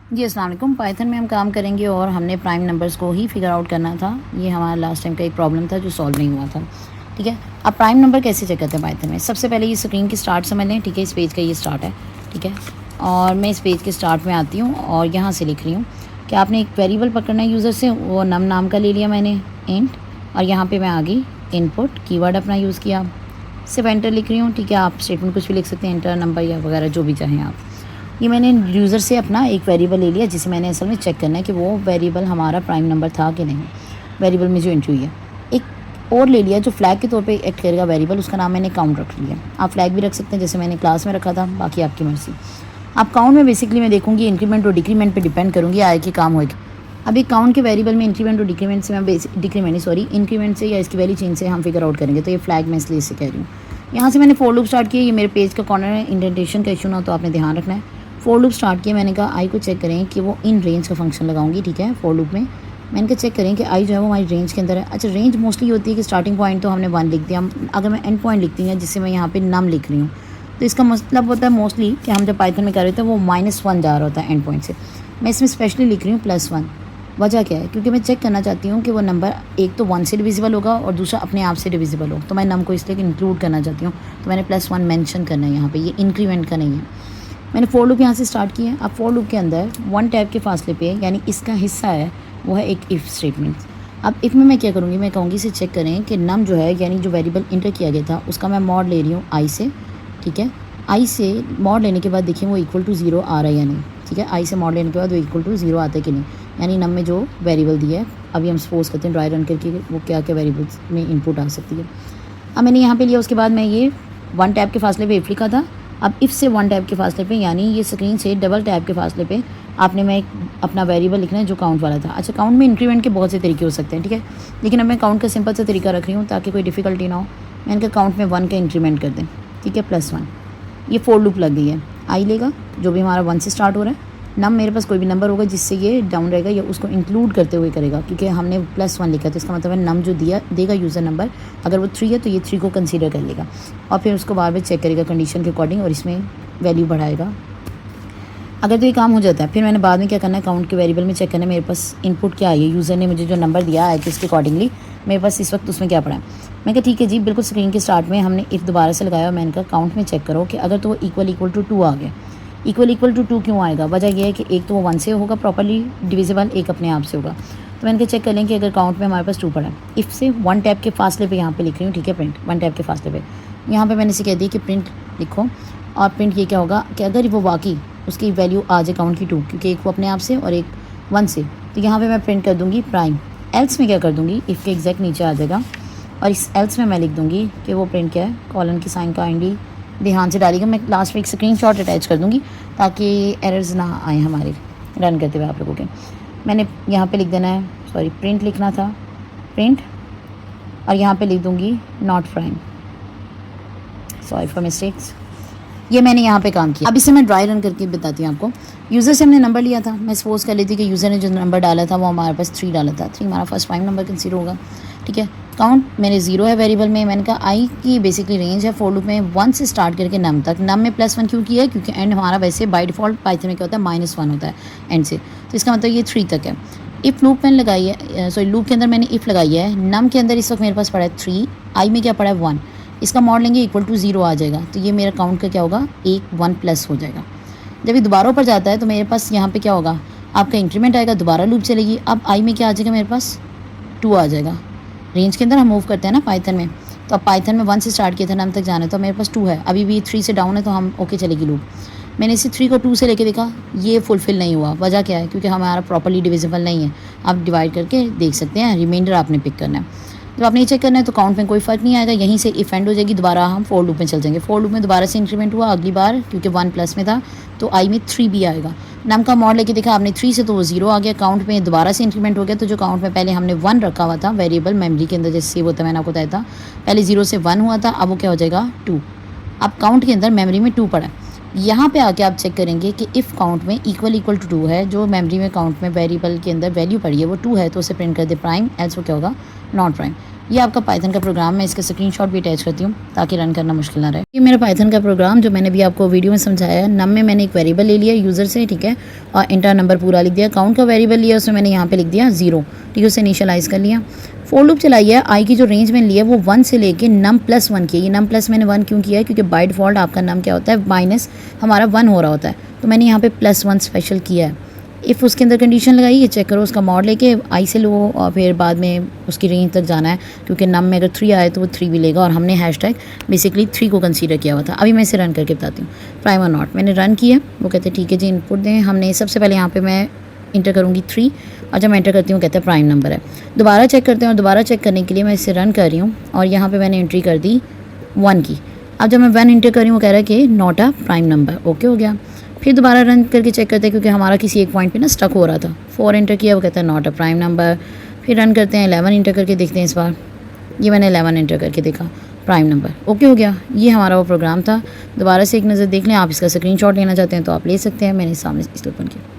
जी अस्सलाम वालेकुम। पाइथन में हम काम करेंगे और हमने प्राइम नंबर्स को ही फिगर आउट करना था। ये हमारा लास्ट टाइम का एक प्रॉब्लम था जो सॉल्व नहीं हुआ था। ठीक है, अब प्राइम नंबर कैसे चेक करते हैं पाइथन में? सबसे पहले ये स्क्रीन की स्टार्ट समझ लें। ठीक है, इस पेज का ये स्टार्ट है। ठीक है, और मैं इस पेज के स्टार्ट में आती हूँ और यहाँ से लिख रही हूँ कि आपने एक वेरिएबल पकड़ना है यूज़र से। वो नम नाम का ले लिया मैंने, इंट, और यहाँ पर मैं आ गई इनपुट, कीवर्ड अपना यूज़ किया, सिर्फ एंटर लिख रही हूँ। ठीक है, आप स्टेटमेंट कुछ भी लिख सकते हैं, एंटर, नंबर या वगैरह जो भी चाहें आप। ये मैंने यूज़र से अपना एक वेरिएबल ले लिया जिसे मैंने असल में चेक करना है कि वो वेरिएबल हमारा प्राइम नंबर था कि नहीं। वेरिएबल में जो एंट्री हुई है, एक और ले लिया जो फ्लैग के तौर पे एक्ट करेगा वेरिएबल, उसका नाम मैंने काउंट रख लिया। आप फ्लैग भी रख सकते हैं जैसे मैंने क्लास में रखा था, बाकी आपकी मर्जी। आप काउंट में बेसिकली मैं देखूँगी इंक्रीमेंट और डिक्रीमेंट पर डिपेंड करूँगी आगे के काम होएगा। अभी काउंट के वेरिएबल में इंक्रीमेंट और डिक्रीमेंट से मैं इंक्रीमेंट से या इसकी वैल्यू चेंज से हम फिगर आउट करेंगे। तो ये फ्लैग मैं इसलिए इससे कह रही हूँ। यहाँ से मैंने फोर लूप स्टार्ट किया। ये मेरे पेज का कॉर्नर है, इंडेंटेशन का इशू ना तो आपने ध्यान रखना है। फोर लूप स्टार्ट किया, मैंने कहा आई को चेक करें कि वो इन रेंज का फंक्शन लगाऊंगी। ठीक है, फोर लूप में मैंने कहा चेक करें कि आई जो है वो हमारी रेंज के अंदर है। अच्छा, रेंज मोस्टली होती है कि स्टार्टिंग पॉइंट तो हमने 1 लिख दिया। अगर मैं एंड पॉइंट लिखती हूँ जिससे मैं यहाँ पे नम लिख रही हूँ, तो इसका मतलब होता है मोस्टली कि हम जब पाइथन में कर रहे थे वो -1 जा रहा होता है एंड पॉइंट से। मैं इसमें स्पेशली लिख रही हूँ +1। वजह क्या है? क्योंकि मैं चेक करना चाहती हूँ कि वो नंबर एक तो 1 से डिविजिबल होगा और दूसरा अपने आप से डिविजिबल हो। तो मैं नम को इसलिए इंक्लूड करना चाहती हूँ, तो मैंने +1 मेंशन करना है यहाँ पे। ये इंक्रीमेंट का नहीं है। मैंने फोर लूप यहाँ से स्टार्ट किया है। अब फोर लूप के अंदर 1 टैब के फासले पे, यानी इसका हिस्सा है वो है एक इफ़ स्टेटमेंट। अब इफ़ में मैं क्या करूँगी, मैं कहूँगी इसे चेक करें कि नम जो है यानी जो वेरिएबल इंटर किया गया था उसका मैं मॉड ले रही हूँ आई से। ठीक है, आई से मॉड लेने के बाद देखिए वो इक्वल टू 0 आ रहा है या नहीं। ठीक है, आई से मॉड लेने के बाद वो इक्वल टू 0 आता है कि नहीं, यानी नम में जो वेरिएबल दिया है। अभी हम सपोज करते हैं ड्राई रन करके वो क्या क्या वेरिएबल्स में इनपुट आ सकती है। अब मैंने यहाँ पे लिया, उसके बाद मैं ये 1 टैब के फासले पे इफ़ लिखा था। अब इफ़ से 1 टैब के फासले पे, यानी ये स्क्रीन से डबल टैब के फासले पे आपने मैं एक अपना वेरिएबल लिखना है जो काउंट वाला था। अच्छा, काउंट में इंक्रीमेंट के बहुत से तरीके हो सकते हैं। ठीक है, लेकिन अब मैं काउंट का सिंपल सा तरीका रख रही हूँ ताकि कोई डिफ़िकल्टी ना हो। मैंने कहा काउंट में 1 का इंक्रीमेंट कर दें। ठीक है, +1। ये फोर लूप लग गई है। आई लेगा जो भी हमारा 1 से स्टार्ट हो रहा है, नम मेरे पास कोई भी नंबर होगा जिससे ये डाउन रहेगा या उसको इंक्लूड करते हुए करेगा, क्योंकि हमने +1 लिखा तो इसका मतलब है नम जो दिया देगा यूज़र नंबर, अगर वो 3 है तो ये 3 को कंसीडर कर लेगा और फिर उसको बार बार चेक करेगा कंडीशन के अकॉर्डिंग और इसमें वैल्यू बढ़ाएगा। अगर तो ये काम हो जाता है, फिर मैंने बाद में क्या करना है, काउंट के वेरिएबल में चेक करना है मेरे पास इनपुट क्या आई है। यूज़र ने मुझे जो नंबर दिया है इसके अकॉर्डिंगली मेरे पास इस वक्त उसमें क्या पड़ा है। मैं कहा ठीक है जी, बिल्कुल स्क्रीन के स्टार्ट में हमने इफ़ दोबारा से लगाया और मैंने कहा काउंट में चेक करो कि अगर तो वो इक्वल टू 2 आ गया। इक्वल टू 2 क्यों आएगा? वजह यह है कि एक तो वो 1 से होगा प्रॉपर्ली डिविजिबल, एक अपने आप से होगा। तो मैंने कहा चेक कर लें कि अगर काउंट में हमारे पास 2 पड़ा है। इफ़ से 1 टैब के फासले पे यहाँ पे लिख रही हूँ। ठीक है, प्रिंट 1 टैब के फासले पे यहाँ पे मैंने इसे कह दी कि प्रिंट लिखो, और प्रिंट ये क्या होगा कि अगर वो वाकई उसकी वैल्यू आ जाए काउंट की 2, क्योंकि एक वो अपने आप से और एक 1 से, तो यहाँ पे मैं प्रिंट कर दूँगी प्राइम। एल्स में क्या कर दूँगी, इफ़ के एग्जैक्ट नीचे आ जाएगा और इस एल्स में मैं लिख दूँगी कि वो प्रिंट क्या है, कॉलन की साइन काइंडली ध्यान से डालिएगा। मैं लास्ट में एक स्क्रीनशॉट अटैच कर दूँगी ताकि एरर्स ना आए हमारे रन करते हुए आप लोगों के। मैंने यहाँ पे लिख देना है, सॉरी प्रिंट लिखना था, प्रिंट, और यहाँ पे लिख दूँगी not prime, sorry for mistakes. ये मैंने यहाँ पे काम किया। अब इसे मैं ड्राई रन करके बताती हूँ आपको। यूज़र से हमने नंबर लिया था। मैं सपोज कर लेती कि यूज़र ने जो नंबर डाला था वो हमारे पास 3 डाला था। 3 हमारा फर्स्ट प्राइम नंबर कंसीडर होगा। ठीक है, काउंट मेरे 0 है वेरिएबल में। मैंने कहा आई की बेसिकली रेंज है फोर लूप में 1 से स्टार्ट करके नम तक। नम में +1 क्यों किया है? क्योंकि एंड हमारा वैसे बाय डिफ़ॉल्ट पाइथन में क्या होता है, -1 होता है एंड से, तो इसका मतलब ये 3 तक है। इफ़ लूप मैंने लगाई है, सॉरी लूप के अंदर मैंने इफ़ लगाई है। नम के अंदर इस वक्त मेरे पास पड़ा है 3, आई में क्या पड़ा है 1। इसका मॉड लेंगे इक्वल टू 0 आ जाएगा, तो ये मेरा काउंट का क्या होगा, 1 प्लस हो जाएगा। जब ये दोबारा ऊपर जाता है तो मेरे पास यहाँ पे क्या होगा, आपका इंक्रीमेंट आएगा, दोबारा लूप चलेगी। अब आई में क्या आ जाएगा, मेरे पास 2 आ जाएगा। रेंज के अंदर हम मूव करते हैं ना पाइथन में, तो अब पाइथन में 1 से स्टार्ट किया था, नम तक जाना है, तो मेरे पास 2 है। अभी भी 3 से डाउन है तो हम ओके चलेगी लूप। मैंने इसे 3 को 2 से लेके देखा, ये फुलफिल नहीं हुआ। वजह क्या है? क्योंकि हमारा प्रॉपर्ली डिविजिबल नहीं है। आप डिवाइड करके देख सकते हैं, रिमाइंडर आपने पिक करना है। जब आपने चेक करना है तो काउंट में कोई फ़र्क नहीं आएगा, यहीं से इफ एंड हो जाएगी। दोबारा हम फोर लूप में चल जाएंगे। फोर लूप में दोबारा से इंक्रीमेंट हुआ अगली बार, क्योंकि 1 प्लस में था तो आई में 3 भी आएगा। नम का मॉड लेके देखा आपने 3 से तो वो 0 आ गया। काउंट में दोबारा से इंक्रीमेंट हो गया, तो जो काउंट में पहले हमने 1 रखा हुआ था वेरिएबल मेमोरी के अंदर जैसे सेव होता है, मैंने आपको बताया था पहले 0 से 1 हुआ था, अब वो क्या हो जाएगा 2। अब काउंट के अंदर मेमोरी में 2 पड़ा है। यहाँ पे आके आप चेक करेंगे कि इफ़ काउंट में इक्वल टू 2 है, जो मेमोरी में काउंट में वेरिएबल के अंदर वैल्यू पड़ी है वो 2 है, तो उसे प्रिंट कर दे प्राइम, एल्स वो क्या होगा नॉट प्राइम। ये आपका पाइथन का प्रोग्राम, मैं इसका स्क्रीनशॉट भी अटैच करती हूँ ताकि रन करना मुश्किल ना रहे। ये मेरा पाइथन का प्रोग्राम जो मैंने भी आपको वीडियो में समझाया है। नम में मैंने एक वेरिएबल ले लिया यूज़र से, ठीक है, और इंटर नंबर पूरा लिख दिया। काउंट का वेरिएबल लिया, उसमें मैंने यहाँ पे लिख दिया 0, ठीक है, उसे इनिशियलाइज़ कर लिया। फोर लूप चलाई है। आई की जो रेंज मैंने लिया है वो 1 से लेके नम प्लस 1 की। ये नम प्लस मैंने 1 क्यों किया है, क्योंकि बाय डिफ़ॉल्ट आपका नम क्या होता है, माइनस हमारा 1 हो रहा होता है, तो मैंने यहाँ पे +1 स्पेशल किया है। इफ़ उसके अंदर कंडीशन लगाई, ये चेक करो, उसका मॉड लेके आई से लो और फिर बाद में उसकी रेंज तक जाना है, क्योंकि नम में अगर 3 आए तो वो 3 भी लेगा, और हमने हैशटैग बेसिकली 3 को कंसीडर किया हुआ था। अभी मैं इसे रन करके बताती हूँ। प्राइम और नॉट मैंने रन किया, वो कहते हैं ठीक है जी इनपुट दें। हमने सबसे पहले यहाँ पे मैं इंटर करूँगी 3, और जब मैं एंटर करती हूँ कहते हैं प्राइम नंबर है। दोबारा चेक करते हैं, और दोबारा चेक करने के लिए मैं इसे रन कर रही हूँ, और यहाँ पर मैंने एंट्री कर दी 1 की। अब जब मैं 1 इंटर कर रही हूँ वो कह रहा है कि not a prime number. Okay हो गया। फिर दोबारा रन करके चेक करते हैं, क्योंकि हमारा किसी एक पॉइंट पे ना स्टक हो रहा था। 4 इंटर किया, वो कहता है नॉट अ प्राइम नंबर। फिर रन करते हैं, 11 इंटर करके देखते हैं इस बार। ये मैंने 11 इंटर करके देखा, प्राइम नंबर। ओके हो गया। ये हमारा वो प्रोग्राम था। दोबारा से एक नज़र देख लें। आप इसका स्क्रीनशॉट लेना चाहते हैं तो आप ले सकते हैं। मैंने सामने इसलिए ओपन किया।